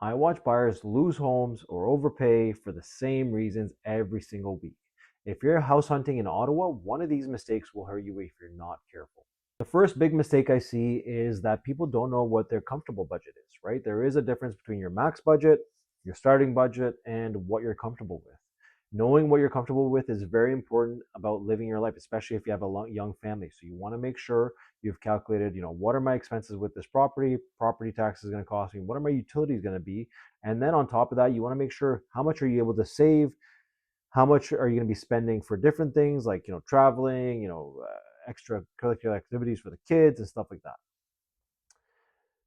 I watch buyers lose homes or overpay for the same reasons every single week. If you're house hunting in Ottawa, one of these mistakes will hurt you if you're not careful. The first big mistake I see is that people don't know what their comfortable budget is, right? There is a difference between your max budget, your starting budget, and what you're comfortable with. Knowing what you're comfortable with is very important about living your life, especially if you have a young family. So you want to make sure you've calculated, what are my expenses with this property? Property tax is going to cost me. What are my utilities going to be? And then on top of that, you want to make sure how much are you able to save? How much are you going to be spending for different things like, traveling, extracurricular activities for the kids and stuff like that.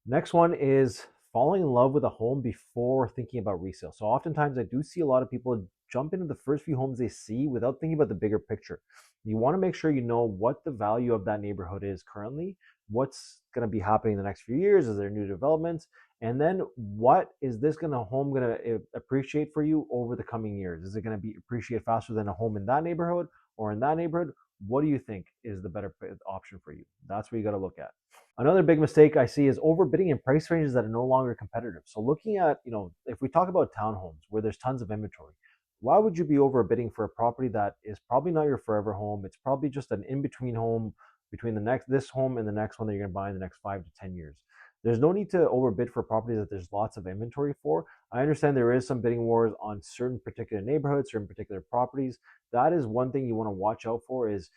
Next one is falling in love with a home before thinking about resale. So oftentimes I do see a lot of people jump into the first few homes they see without thinking about the bigger picture. You want to make sure you know what the value of that neighborhood is currently, what's going to be happening in the next few years, is there new developments, and then what is this home going to appreciate for you over the coming years? Is it going to be appreciate faster than a home in that neighborhood or in that neighborhood? What do you think is the better option for you? That's what you got to look at. Another big mistake I see is overbidding in price ranges that are no longer competitive. So looking at, if we talk about townhomes where there's tons of inventory, why would you be overbidding for a property that is probably not your forever home? It's probably just an in-between home between this home and the next one that you're going to buy in the next 5 to 10 years. There's no need to overbid for properties that there's lots of inventory for. I understand there is some bidding wars on certain particular neighborhoods, certain particular properties. That is one thing you want to watch out for is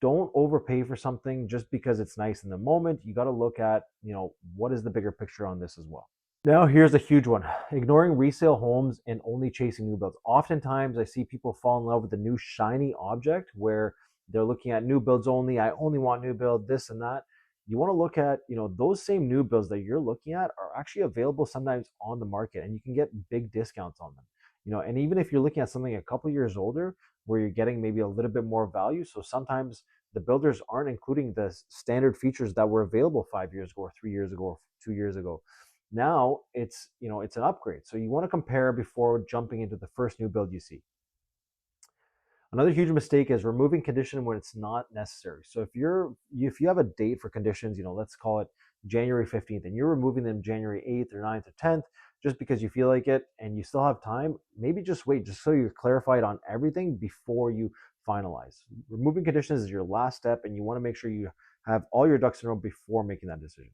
don't overpay for something just because it's nice in the moment. You got to look at, what is the bigger picture on this as well. Now, here's a huge one. Ignoring resale homes and only chasing new builds. Oftentimes, I see people fall in love with the new shiny object where they're looking at new builds only. I only want new build, this and that. You want to look at, those same new builds that you're looking at are actually available sometimes on the market, and you can get big discounts on them. And even if you're looking at something a couple years older, where you're getting maybe a little bit more value. So sometimes the builders aren't including the standard features that were available 5 years ago or 3 years ago or 2 years ago. Now it's an upgrade. So you want to compare before jumping into the first new build you see. Another huge mistake is removing condition when it's not necessary. So if you have a date for conditions, let's call it January 15th, and you're removing them January 8th or 9th or 10th, just because you feel like it and you still have time, maybe just wait, just so you're clarified on everything before you finalize. Removing conditions is your last step, and you want to make sure you have all your ducks in a row before making that decision.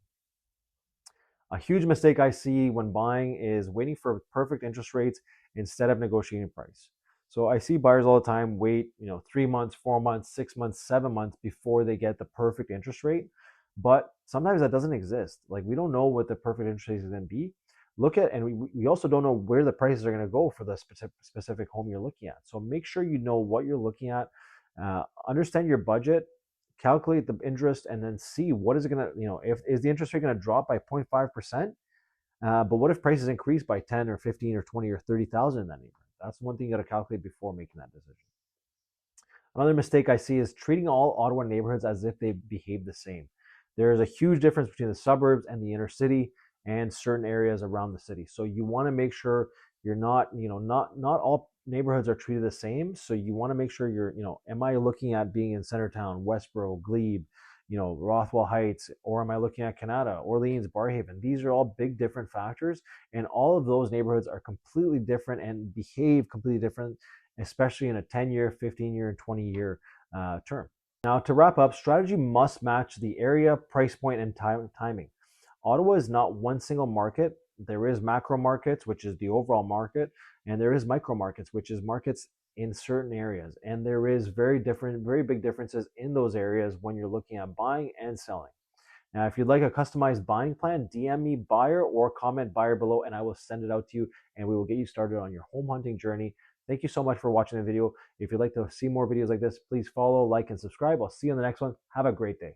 A huge mistake I see when buying is waiting for perfect interest rates instead of negotiating price. So I see buyers all the time wait, 3 months, 4 months, 6 months, 7 months before they get the perfect interest rate. But sometimes that doesn't exist. Like, we don't know what the perfect interest rate is going to be. And we also don't know where the prices are going to go for the specific home you're looking at. So make sure you know what you're looking at, understand your budget, calculate the interest, and then see what is it going to, if is the interest rate going to drop by 0.5%? But what if prices increase by 10 or 15 or 20 or 30,000 in that neighborhood? That's one thing you got to calculate before making that decision. Another mistake I see is treating all Ottawa neighborhoods as if they behave the same. There is a huge difference between the suburbs and the inner city and certain areas around the city. So you want to make sure you're not, not all neighborhoods are treated the same. So you want to make sure you're, am I looking at being in Centertown, Westboro, Glebe, Rothwell Heights, or am I looking at Canada, Orleans, Barrhaven? These are all big different factors, and all of those neighborhoods are completely different and behave completely different, especially in a 10-year, 15-year, and 20-year term. Now, to wrap up, strategy must match the area, price point, and timing. Ottawa is not one single market. There is macro markets, which is the overall market, and there is micro markets, which is markets in certain areas. And there is very big differences in those areas when you're looking at buying and selling. Now, if you'd like a customized buying plan, DM me buyer or comment buyer below, and I will send it out to you, and we will get you started on your home hunting journey. Thank you so much for watching the video. If you'd like to see more videos like this, please follow, like, and subscribe. I'll see you in the next one. Have a great day.